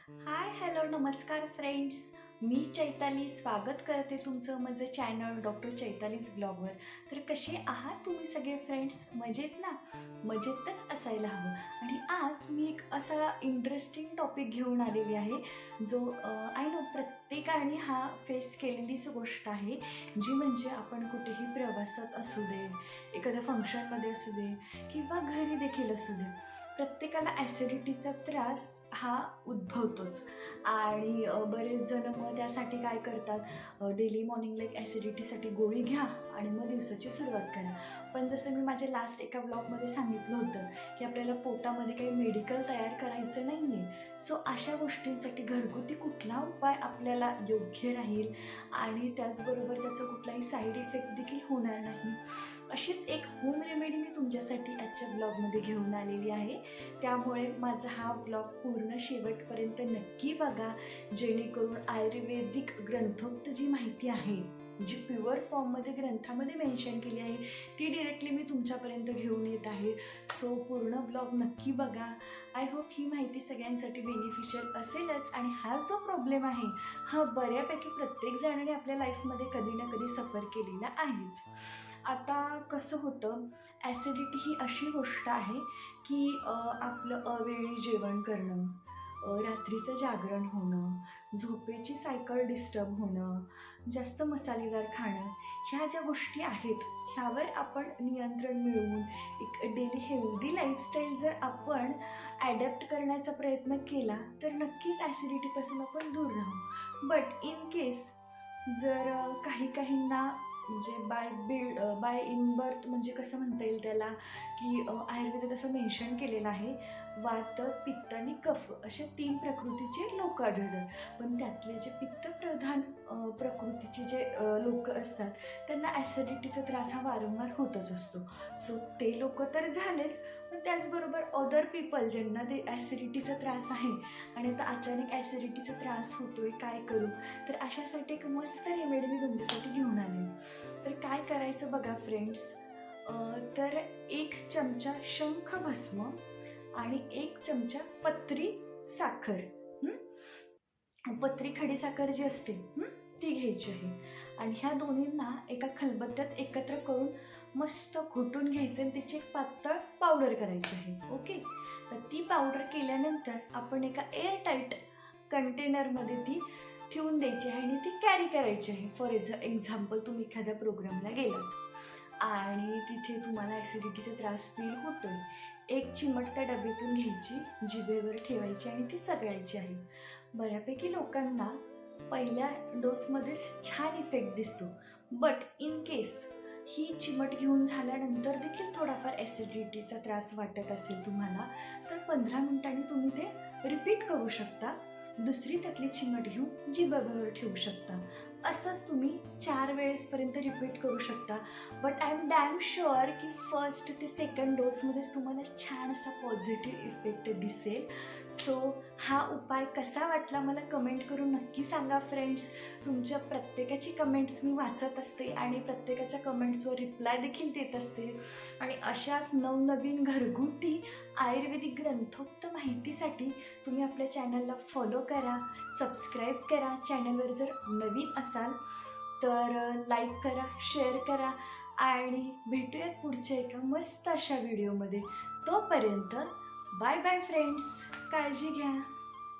Hi hello नमस्कार friends. मी चैताली स्वागत करते तुमचं माझं चॅनल डॉक्टर चैतालीज ब्लॉगवर. तर कसे आहात तुम्ही सगळे फ्रेंड्स? मजेत ना? मजेतच असायला हवं. आणि आज मी एक असा इंटरेस्टिंग टॉपिक घेऊन आलेली आहे जो आय नो प्रत्येकाने हा फेस केलेलीच गोष्ट आहे, जी म्हणजे आपण कुठेही प्रवासात असू दे, एखाद्या फंक्शनमध्ये असू दे किंवा घरी देखील असू दे, प्रत्येकाला ॲसिडिटीचा त्रास हा उद्भवतोच. आणि बरेच जण मग त्यासाठी काय करतात, डेली मॉर्निंगला एक ॲसिडिटीसाठी गोळी घ्या आणि मग दिवसाची सुरुवात करा. पण जसं मी माझ्या लास्ट एका ब्लॉगमध्ये सांगितलं होतं की आपल्याला पोटामध्ये काही मेडिकल तयार करायचं नाही आहे. सो अशा गोष्टींसाठी घरगुती कुठला उपाय आपल्याला योग्य राहील आणि त्याचबरोबर त्याचा कुठलाही साईड इफेक्ट देखील होणार नाही, अशीच एक होम रेमेडी मी तुमच्यासाठी आजच्या ब्लॉगमध्ये घेऊन आलेली आहे. त्यामुळे माझा हा ब्लॉग पूर्ण शेवटपर्यंत नक्की बघा, जेणेकरून आयुर्वेदिक ग्रंथोक्त जी माहिती आहे, जी प्युअर फॉर्ममध्ये ग्रंथामध्ये मेन्शन केली आहे, ती डिरेक्टली मी तुमच्यापर्यंत घेऊन येत आहे. सो पूर्ण ब्लॉग नक्की बघा. आय होप ही माहिती सगळ्यांसाठी बेनिफिशियल असेलच. आणि हा जो प्रॉब्लेम आहे हा बऱ्यापैकी प्रत्येक जणाने आपल्या लाईफमध्ये कधी ना कधी सफर केलेला आहेच. आता कसं होतं, ॲसिडिटी ही अशी गोष्ट आहे की आपलं अवेळी जेवण करणं, रात्रीचं जागरण होणं, झोपेची सायकल डिस्टर्ब होणं, जास्त मसालेदार खाणं, ह्या ज्या गोष्टी आहेत ह्यावर आपण नियंत्रण मिळवून एक डेली हेल्दी लाईफस्टाईल जर आपण ॲडॅप्ट करण्याचा प्रयत्न केला तर नक्कीच ॲसिडिटीपासून आपण दूर राहू. बट इन केस जर काही काहींना म्हणजे बाय इन बर्थ म्हणजे कसं म्हणता येईल त्याला, की आयुर्वेदात असं मेन्शन केलेलं आहे, वात, पित्त आणि कफ अशा 3 प्रकृतीचे लोक आढळतात. पण त्यातले जे पित्तप्रधान प्रकृतीचे जे लोक असतात त्यांना ॲसिडिटीचा त्रास हा वारंवार होतच असतो. सो ते लोक तर झालेच, पण त्याचबरोबर अदर पीपल ज्यांना ते ॲसिडिटीचा त्रास आहे आणि आता अचानक ॲसिडिटीचा त्रास होतोय, काय करू? तर अशासाठी एक मस्त रेमेडी मी तुमच्यासाठी घेऊन आले. तर काय करायचं बघा फ्रेंड्स, तर 1 चमचा शंख भस्म आणि 1 चमचा पत्री साखर, पत्री खडीसाखर जी असते ती घ्यायची आहे. आणि ह्या दोन्हींना एका खलबत्त्यात एकत्र करून मस्त घोटून घ्यायचं आणि त्याची एक पातळ पावडर करायची आहे. ओके. तर ती पावडर केल्यानंतर आपण एका एअरटाईट कंटेनरमध्ये ती ठेवून द्यायची आहे आणि ती कॅरी करायची आहे. फॉर एक्झाम्पल तुम्ही एखाद्या प्रोग्रामला गेलात आणि तिथे तुम्हाला ॲसिडिटीचा त्रास फील होतोय, 1 चिमट त्या डब्यातून घ्यायची, जिभेवर ठेवायची आणि ती चगळायची आहे. बऱ्यापैकी लोकांना पहिल्या डोसमध्येच छान इफेक्ट दिसतो. बट इन केस ही चिमट घेऊन झाल्यानंतर देखील थोडाफार ॲसिडिटीचा त्रास वाटत असेल तुम्हाला, तर 15 मिनिटांनी तुम्ही ते रिपीट करू शकता. दुसरी त्यातली चिमट घेऊन जिभेवर ठेवू शकता. असंच तुम्ही 4 वेळेसपर्यंत रिपीट करू शकता. But I am damn sure की फर्स्ट ते सेकंड डोसमध्येच तुम्हाला छान असा पॉझिटिव्ह इफेक्ट दिसेल. सो हा उपाय कसा वाटला मला कमेंट करून नक्की सांगा फ्रेंड्स. तुमच्या प्रत्येकाची कमेंट्स मी वाचत असते आणि प्रत्येकाच्या कमेंट्सवर रिप्लाय देखील देत असते. आणि अशाच नवनवीन घरगुती आयुर्वेदिक ग्रंथोक्त माहितीसाठी तुम्ही आपल्या चॅनलला फॉलो करा, सबस्क्राईब करा. चॅनलवर जर नवीन असाल तर लाईक करा, शेअर करा आणि भेटूयात पुढच्या एका मस्त अशा व्हिडिओमध्ये. तोपर्यंत बाय बाय फ्रेंड्स, काळजी घ्या.